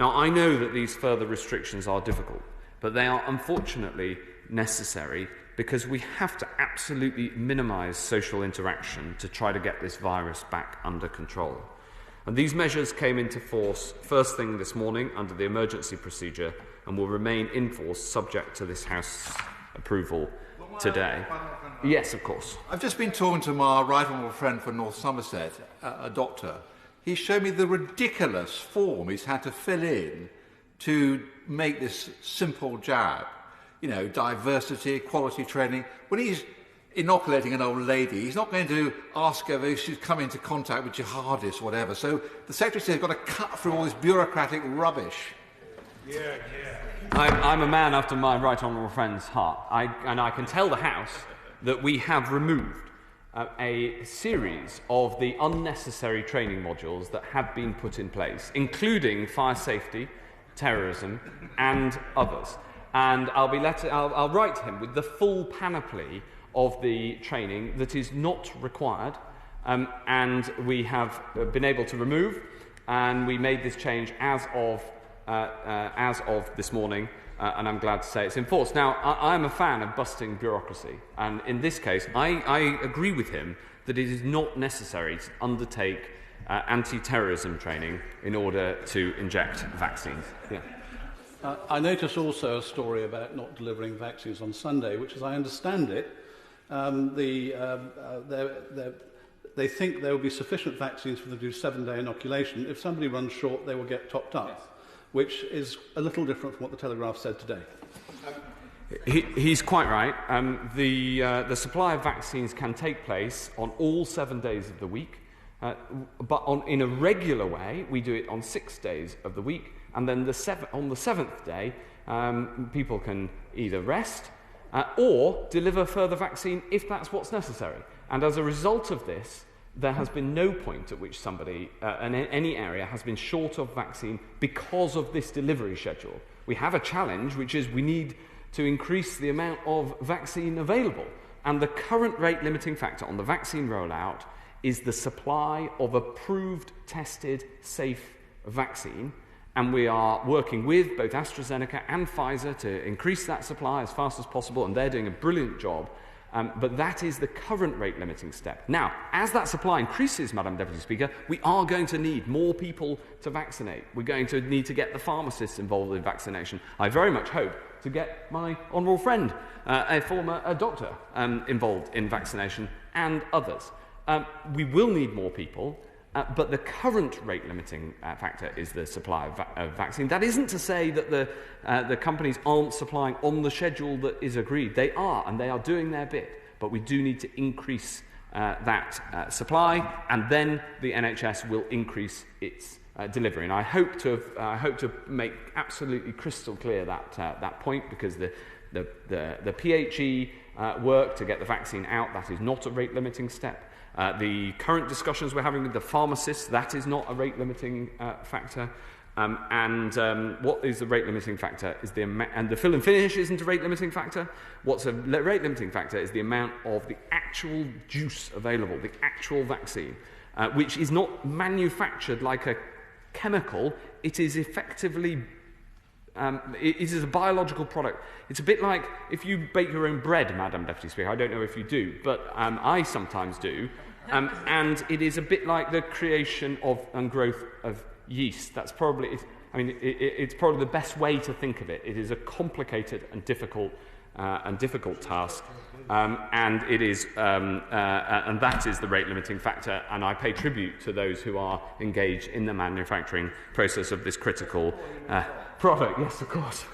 Now, I know that these further restrictions are difficult, but they are unfortunately necessary because we have to absolutely minimise social interaction to try to get this virus back under control. And these measures came into force first thing this morning under the emergency procedure and will remain in force subject to this House approval today. Yes, of course. I've just been talking to my right honourable friend from North Somerset, a doctor. He showed me the ridiculous form he's had to fill in to make this simple jab. You know, diversity, equality training. When he's inoculating an old lady, he's not going to ask her if she's come into contact with jihadists or whatever. So the Secretary says he's got to cut through all this bureaucratic rubbish. Yeah. I'm a man after my right honourable friend's heart. And I can tell the House that we have removed a series of the unnecessary training modules that have been put in place, including fire safety, terrorism, and others. And I'll write him with the full panoply of the training that is not required, and we have been able to remove, and we made this change as of this morning, and I'm glad to say it's in force. Now, I'm a fan of busting bureaucracy, and in this case, I agree with him that it is not necessary to undertake anti-terrorism training in order to inject vaccines. Yeah. I noticed also a story about not delivering vaccines on Sunday, which, as I understand it, they think there will be sufficient vaccines for them to do 7-day inoculation. If somebody runs short, they will get topped up, which is a little different from what the Telegraph said today. He's quite right. The supply of vaccines can take place on all 7 days of the week, but in a regular way, we do it on 6 days of the week. And then on the 7th day, people can either rest or deliver further vaccine if that's what's necessary. And as a result of this, there has been no point at which somebody in any area has been short of vaccine because of this delivery schedule. We have a challenge, which is we need to increase the amount of vaccine available. And the current rate limiting factor on the vaccine rollout is the supply of approved, tested, safe vaccine. And we are working with both AstraZeneca and Pfizer to increase that supply as fast as possible, and they're doing a brilliant job. But that is the current rate-limiting step. Now, as that supply increases, Madam Deputy Speaker, we are going to need more people to vaccinate. We're going to need to get the pharmacists involved in vaccination. I very much hope to get my honourable friend, a former doctor, involved in vaccination, and others. We will need more people. But the current rate-limiting factor is the supply of vaccine. That isn't to say that the companies aren't supplying on the schedule that is agreed. They are, and they are doing their bit. But we do need to increase that supply, and then the NHS will increase its delivery. And I hope to make absolutely crystal clear that point, because the PHE work to get the vaccine out, that is not a rate-limiting step. The current discussions we're having with the pharmacists, that is not a rate-limiting factor. What is the rate-limiting factor is and the fill and finish isn't a rate-limiting factor. What's a rate-limiting factor is the amount of the actual juice available, the actual vaccine, which is not manufactured like a chemical. It is effectively it is a biological product. It's a bit like if you bake your own bread, Madam Deputy Speaker. I don't know if you do, but I sometimes do. And it is a bit like the creation of and growth of yeast. That's probably, it's probably the best way to think of it. It is a complicated and difficult task, and it is, and that is the rate-limiting factor. And I pay tribute to those who are engaged in the manufacturing process of this critical product. Yes, of course.